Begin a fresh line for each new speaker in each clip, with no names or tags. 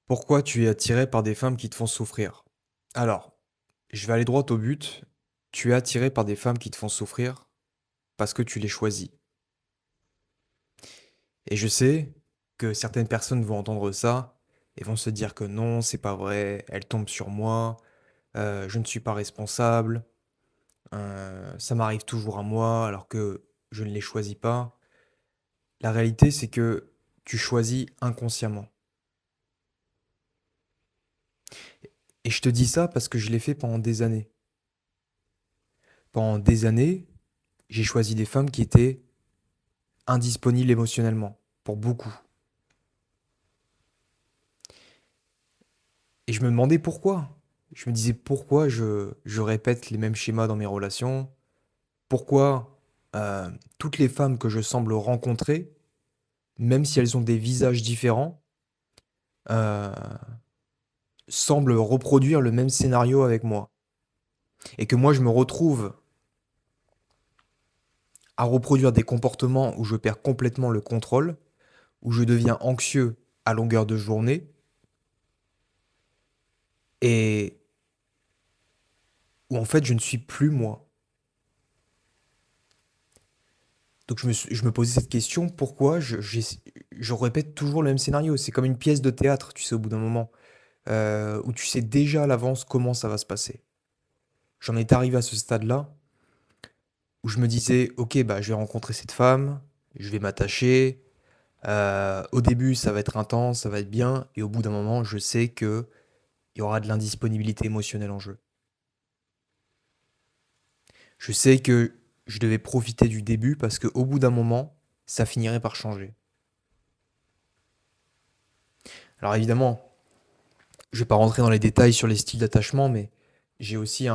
Pourquoi tu es attiré par des femmes qui te font souffrir? Alors, je vais aller droit au but. Tu es attiré par des femmes qui te font souffrir parce que tu les choisis. Et je sais que certaines personnes vont entendre ça et vont se dire que non, c'est pas vrai, elles tombent sur moi, je ne suis pas responsable, ça m'arrive toujours à moi alors que je ne les choisis pas. La réalité, c'est que tu choisis inconsciemment. Et je te dis ça parce que je l'ai fait pendant des années. Pendant des années, j'ai choisi des femmes qui étaient indisponible émotionnellement, pour beaucoup. Et je me demandais pourquoi. Je me disais pourquoi je répète les mêmes schémas dans mes relations, pourquoi toutes les femmes que je semble rencontrer, même si elles ont des visages différents, euh, semblent reproduire le même scénario avec moi. Et que moi je me retrouve à reproduire des comportements où je perds complètement le contrôle, où je deviens anxieux à longueur de journée, et où en fait je ne suis plus moi. Donc je me posais cette question, pourquoi je répète toujours le même scénario? C'est comme une pièce de théâtre, tu sais, au bout d'un moment, où tu sais déjà à l'avance comment ça va se passer. J'en étais arrivé à ce stade-là, où je me disais, ok, bah, je vais rencontrer cette femme, je vais m'attacher, au début ça va être intense, ça va être bien, et au bout d'un moment, je sais que il y aura de l'indisponibilité émotionnelle en jeu. Je sais que je devais profiter du début parce qu'au bout d'un moment, ça finirait par changer. Alors évidemment, je vais pas rentrer dans les détails sur les styles d'attachement, mais j'ai aussi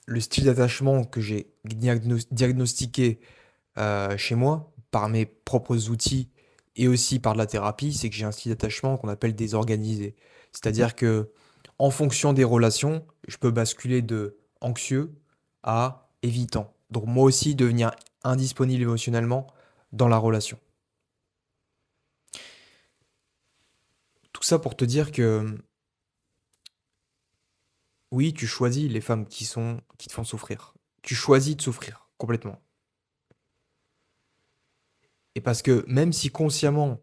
le style d'attachement que j'ai diagnostiqué chez moi par mes propres outils et aussi par de la thérapie, c'est que j'ai un style d'attachement qu'on appelle désorganisé. C'est-à-dire que en fonction des relations, je peux basculer de anxieux à évitant. Donc moi aussi devenir indisponible émotionnellement dans la relation. Tout ça pour te dire que oui, tu choisis les femmes qui te font souffrir. Tu choisis de souffrir complètement. Et parce que même si consciemment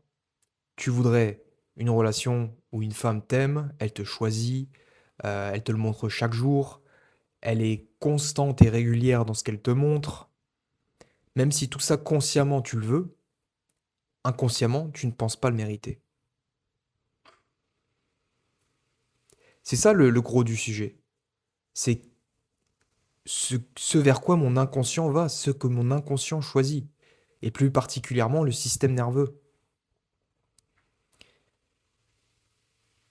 tu voudrais une relation où une femme t'aime, elle te choisit, elle te le montre chaque jour, elle est constante et régulière dans ce qu'elle te montre, même si tout ça consciemment tu le veux, inconsciemment tu ne penses pas le mériter. C'est ça le gros du sujet. C'est ce vers quoi mon inconscient va, ce que mon inconscient choisit. Et plus particulièrement le système nerveux.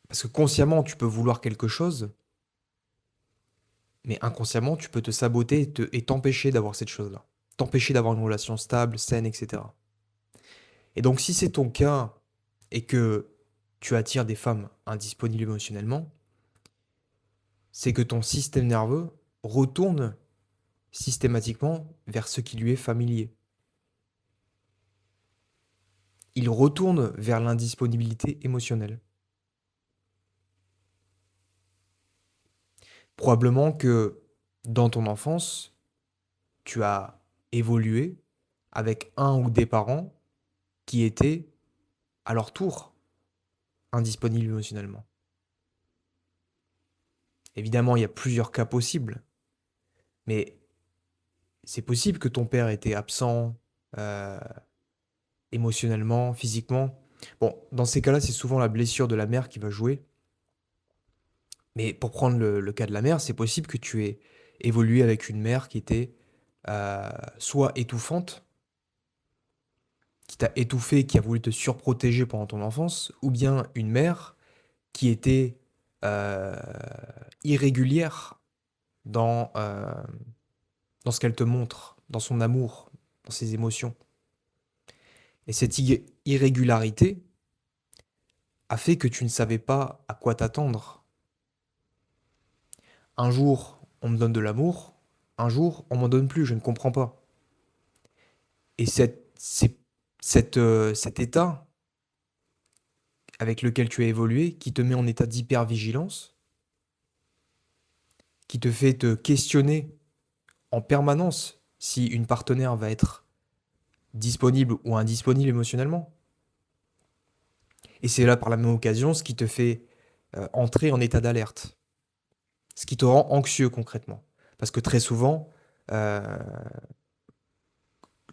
Parce que consciemment, tu peux vouloir quelque chose, mais inconsciemment, tu peux te saboter et t'empêcher d'avoir cette chose-là. T'empêcher d'avoir une relation stable, saine, etc. Et donc, si c'est ton cas et que tu attires des femmes indisponibles émotionnellement, c'est que ton système nerveux retourne systématiquement vers ce qui lui est familier. Il retourne vers l'indisponibilité émotionnelle. Probablement que dans ton enfance, tu as évolué avec un ou des parents qui étaient, à leur tour, indisponibles émotionnellement. Évidemment, il y a plusieurs cas possibles, mais c'est possible que ton père était absent euh, émotionnellement, physiquement. Bon, dans ces cas-là, c'est souvent la blessure de la mère qui va jouer. Mais pour prendre le cas de la mère, c'est possible que tu aies évolué avec une mère qui était soit étouffante, qui t'a étouffé, qui a voulu te surprotéger pendant ton enfance, ou bien une mère qui était euh, irrégulière dans, dans ce qu'elle te montre, dans son amour, dans ses émotions. Et cette irrégularité a fait que tu ne savais pas à quoi t'attendre. Un jour, on me donne de l'amour, un jour, on m'en donne plus, je ne comprends pas. Et cet état avec lequel tu as évolué, qui te met en état d'hypervigilance, qui te fait te questionner en permanence si une partenaire va être disponible ou indisponible émotionnellement. Et c'est là par la même occasion ce qui te fait entrer en état d'alerte, ce qui te rend anxieux concrètement. Parce que très souvent, euh,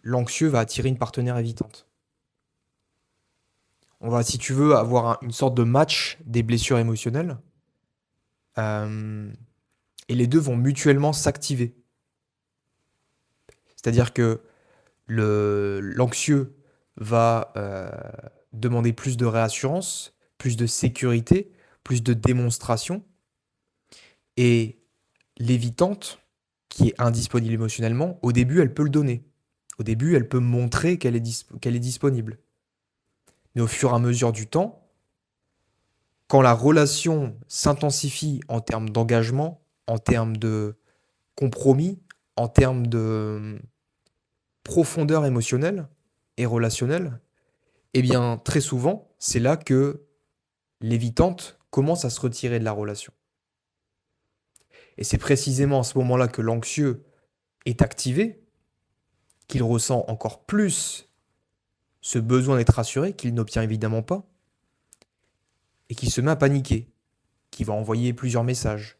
l'anxieux va attirer une partenaire évitante. On va, si tu veux, avoir une sorte de match des blessures émotionnelles, euh, et les deux vont mutuellement s'activer. C'est-à-dire que l'anxieux va demander plus de réassurance, plus de sécurité, plus de démonstration, et l'évitante, qui est indisponible émotionnellement, au début, elle peut le donner. Au début, elle peut montrer qu'elle est disponible. Mais au fur et à mesure du temps, quand la relation s'intensifie en termes d'engagement, en termes de compromis, en termes de profondeur émotionnelle et relationnelle, eh bien, très souvent, c'est là que l'évitante commence à se retirer de la relation. Et c'est précisément à ce moment-là que l'anxieux est activé, qu'il ressent encore plus ce besoin d'être rassuré, qu'il n'obtient évidemment pas, et qu'il se met à paniquer, qu'il va envoyer plusieurs messages.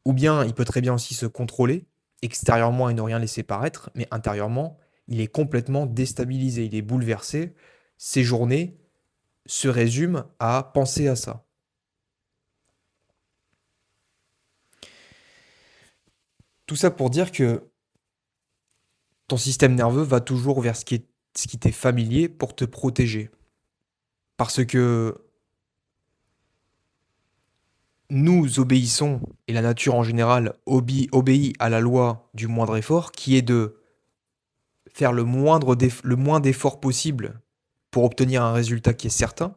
Ou bien il peut très bien aussi se contrôler, extérieurement et ne rien laisser paraître, mais intérieurement, il est complètement déstabilisé, il est bouleversé. Ses journées se résument à penser à ça. Tout ça pour dire que ton système nerveux va toujours vers ce qui t'est familier pour te protéger. Parce que nous obéissons, et la nature en général obéit à la loi du moindre effort, qui est de faire le moins d'efforts possible pour obtenir un résultat qui est certain.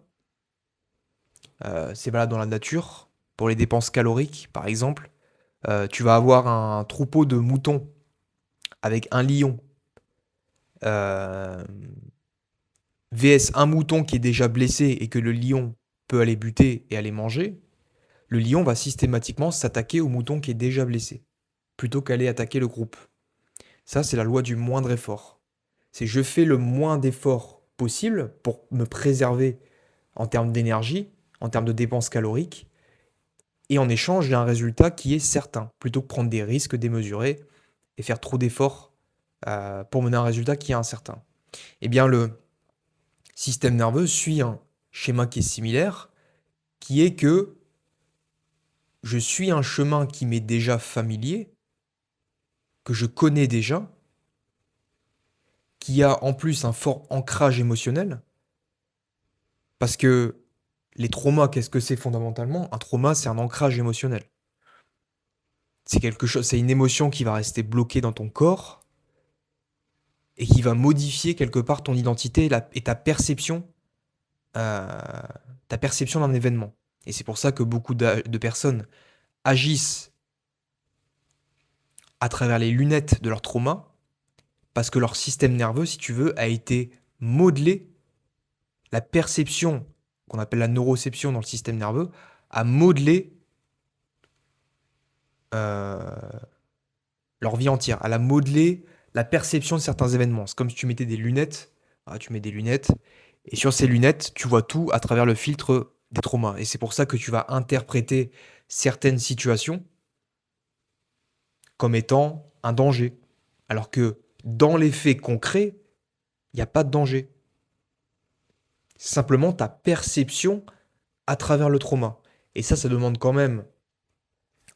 C'est valable dans la nature. Pour les dépenses caloriques, par exemple, tu vas avoir un troupeau de moutons avec un lion euh, vs un mouton qui est déjà blessé et que le lion peut aller buter et aller manger. Le lion va systématiquement s'attaquer au mouton qui est déjà blessé, plutôt qu'aller attaquer le groupe. Ça, c'est la loi du moindre effort. C'est je fais le moins d'efforts possible pour me préserver en termes d'énergie, en termes de dépenses caloriques, et en échange, j'ai un résultat qui est certain, plutôt que prendre des risques démesurés et faire trop d'efforts pour mener un résultat qui est incertain. Eh bien, le système nerveux suit un schéma qui est similaire, qui est que je suis un chemin qui m'est déjà familier, que je connais déjà, qui a en plus un fort ancrage émotionnel, parce que les traumas, qu'est-ce que c'est fondamentalement? Un trauma, c'est un ancrage émotionnel. C'est quelque chose, c'est une émotion qui va rester bloquée dans ton corps et qui va modifier quelque part ton identité et euh, ta perception d'un événement. Et c'est pour ça que beaucoup de personnes agissent à travers les lunettes de leur trauma, parce que leur système nerveux, si tu veux, a été modelé, la perception qu'on appelle la neuroception dans le système nerveux, a modelé euh, leur vie entière. Elle a modelé la perception de certains événements. C'est comme si tu mettais des lunettes. Ah, tu mets des lunettes. Et sur ces lunettes, tu vois tout à travers le filtre des traumas. Et c'est pour ça que tu vas interpréter certaines situations comme étant un danger. Alors que dans les faits concrets, il n'y a pas de danger. C'est simplement ta perception à travers le trauma. Et ça demande quand même,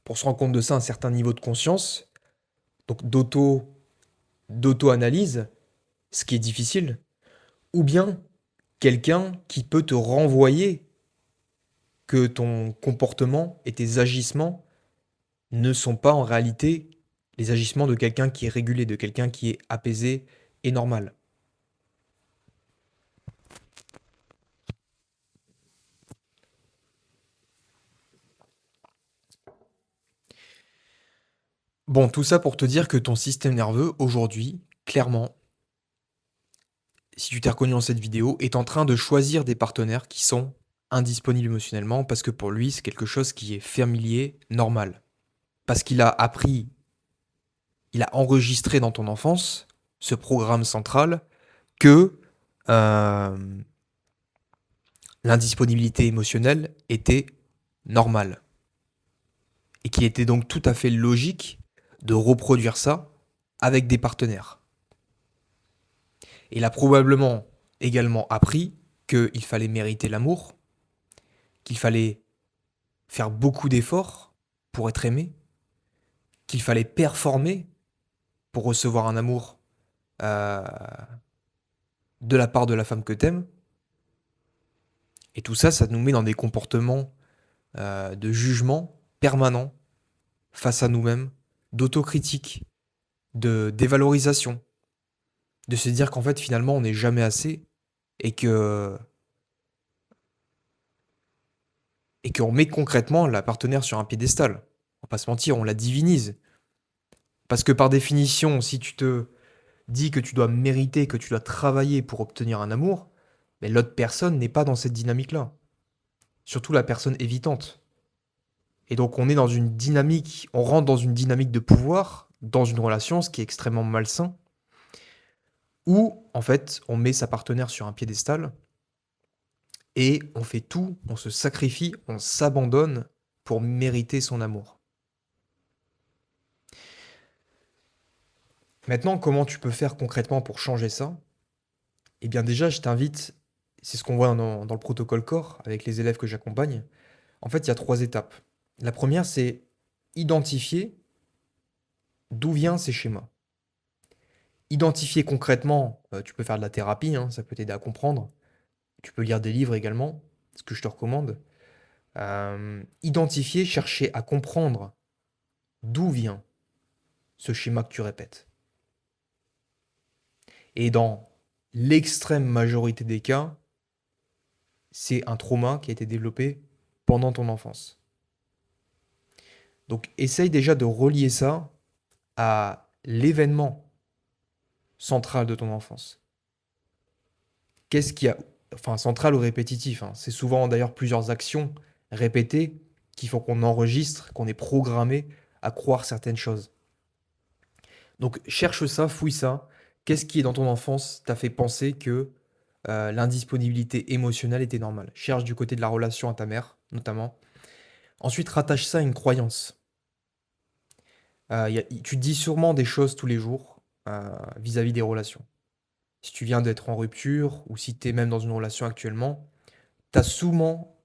pour se rendre compte de ça, un certain niveau de conscience, donc d'auto-analyse, ce qui est difficile, ou bien quelqu'un qui peut te renvoyer que ton comportement et tes agissements ne sont pas en réalité les agissements de quelqu'un qui est régulé, de quelqu'un qui est apaisé et normal. Bon, tout ça pour te dire que ton système nerveux, aujourd'hui, clairement, si tu t'es reconnu dans cette vidéo, est en train de choisir des partenaires qui sont indisponible émotionnellement parce que pour lui, c'est quelque chose qui est familier, normal. Parce qu'il a appris, il a enregistré dans ton enfance ce programme central que euh, l'indisponibilité émotionnelle était normale. Et qu'il était donc tout à fait logique de reproduire ça avec des partenaires. Et il a probablement également appris qu'il fallait mériter l'amour, qu'il fallait faire beaucoup d'efforts pour être aimé, qu'il fallait performer pour recevoir un amour euh, de la part de la femme que t'aimes. Et tout ça, ça nous met dans des comportements de jugement permanent face à nous-mêmes, d'autocritique, de dévalorisation, de se dire qu'en fait finalement on n'est jamais assez et que et qu'on met concrètement la partenaire sur un piédestal. On va pas se mentir, on la divinise. Parce que par définition, si tu te dis que tu dois mériter, que tu dois travailler pour obtenir un amour, mais l'autre personne n'est pas dans cette dynamique-là. Surtout la personne évitante. Et donc on est dans une dynamique, on rentre dans une dynamique de pouvoir, dans une relation, ce qui est extrêmement malsain, où en fait on met sa partenaire sur un piédestal et on fait tout, on se sacrifie, on s'abandonne pour mériter son amour. Maintenant, comment tu peux faire concrètement pour changer ça? Eh bien déjà, je t'invite, c'est ce qu'on voit dans le protocole corps avec les élèves que j'accompagne. En fait, il y a 3 étapes. La première, c'est identifier d'où viennent ces schémas. Identifier concrètement, tu peux faire de la thérapie, hein, ça peut t'aider à comprendre. Tu peux lire des livres également, ce que je te recommande. Identifier, chercher à comprendre d'où vient ce schéma que tu répètes. Et dans l'extrême majorité des cas, c'est un trauma qui a été développé pendant ton enfance. Donc essaye déjà de relier ça à l'événement central de ton enfance. Qu'est-ce qui a... Enfin, central ou répétitif, hein. C'est souvent d'ailleurs plusieurs actions répétées qui font qu'on enregistre, qu'on est programmé à croire certaines choses. Donc cherche ça, fouille ça. Qu'est-ce qui, dans ton enfance, t'a fait penser que l'indisponibilité émotionnelle était normale? Cherche du côté de la relation à ta mère, notamment. Ensuite, rattache ça à une croyance. Tu te dis sûrement des choses tous les jours vis-à-vis des relations. Si tu viens d'être en rupture ou si tu es même dans une relation actuellement, t'as souvent,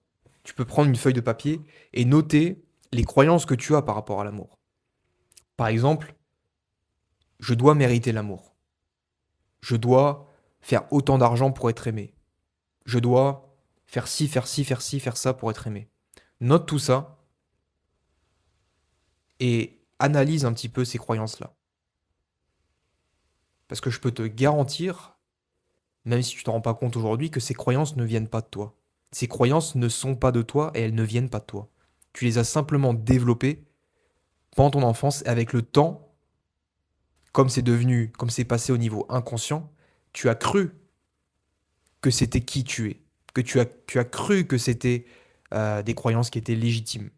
tu peux prendre une feuille de papier et noter les croyances que tu as par rapport à l'amour. Par exemple, je dois mériter l'amour. Je dois faire autant d'argent pour être aimé. Je dois faire ci, faire ci, faire ci, faire ça pour être aimé. Note tout ça et analyse un petit peu ces croyances-là. Parce que je peux te garantir, même si tu t'en rends pas compte aujourd'hui, que ces croyances ne viennent pas de toi. Ces croyances ne sont pas de toi et elles ne viennent pas de toi. Tu les as simplement développées pendant ton enfance et avec le temps, comme c'est passé au niveau inconscient, tu as cru que c'était qui tu es, que tu as cru que c'était des croyances qui étaient légitimes.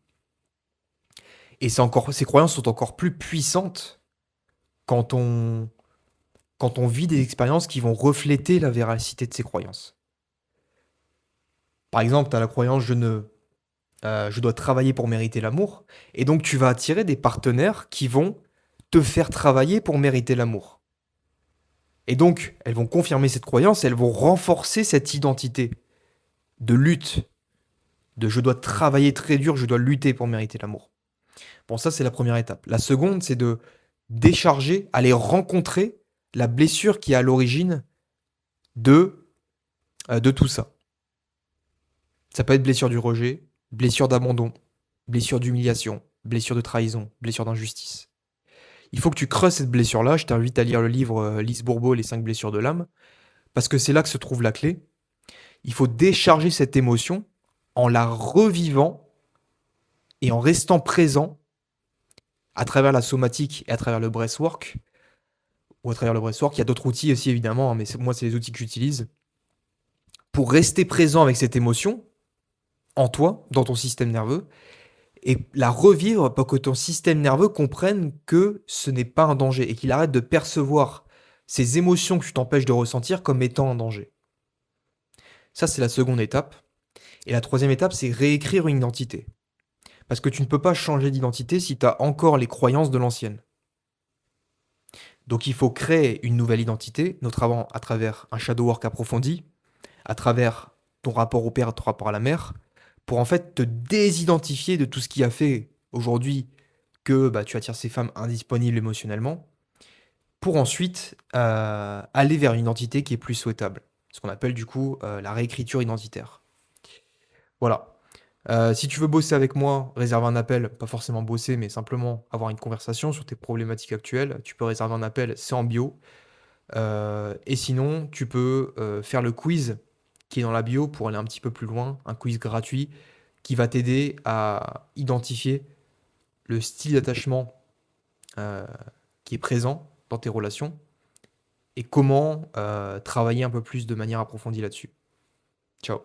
Et ces croyances sont encore plus puissantes quand quand on vit des expériences qui vont refléter la véracité de ces croyances. Par exemple, tu as la croyance je dois travailler pour mériter l'amour, et donc tu vas attirer des partenaires qui vont te faire travailler pour mériter l'amour. Et donc, elles vont confirmer cette croyance, elles vont renforcer cette identité de lutte, de je dois travailler très dur, je dois lutter pour mériter l'amour. Bon, ça, c'est la première étape. La seconde, c'est de décharger, aller rencontrer la blessure qui est à l'origine de tout ça. Ça peut être blessure du rejet, blessure d'abandon, blessure d'humiliation, blessure de trahison, blessure d'injustice. Il faut que tu creuses cette blessure-là. Je t'invite à lire le livre Lise Bourbeau, Les 5 blessures de l'âme, parce que c'est là que se trouve la clé. Il faut décharger cette émotion en la revivant et en restant présent à travers la somatique et à travers le breathwork, ou à travers le breathwork. Il y a d'autres outils aussi, évidemment, hein, mais moi, c'est les outils que j'utilise. Pour rester présent avec cette émotion, en toi, dans ton système nerveux, et la revivre pour que ton système nerveux comprenne que ce n'est pas un danger et qu'il arrête de percevoir ces émotions que tu t'empêches de ressentir comme étant un danger. Ça, c'est la seconde étape. Et la troisième étape, c'est réécrire une identité. Parce que tu ne peux pas changer d'identité si tu as encore les croyances de l'ancienne. Donc il faut créer une nouvelle identité, notamment à travers un shadow work approfondi, à travers ton rapport au père, ton rapport à la mère, pour en fait te désidentifier de tout ce qui a fait aujourd'hui que tu attires ces femmes indisponibles émotionnellement, pour ensuite aller vers une identité qui est plus souhaitable. Ce qu'on appelle du coup la réécriture identitaire. Voilà. Si tu veux bosser avec moi, réserve un appel, pas forcément bosser, mais simplement avoir une conversation sur tes problématiques actuelles. Tu peux réserver un appel, c'est en bio. Et sinon, tu peux faire le quiz qui est dans la bio pour aller un petit peu plus loin, un quiz gratuit qui va t'aider à identifier le style d'attachement euh, qui est présent dans tes relations et comment travailler un peu plus de manière approfondie là-dessus. Ciao.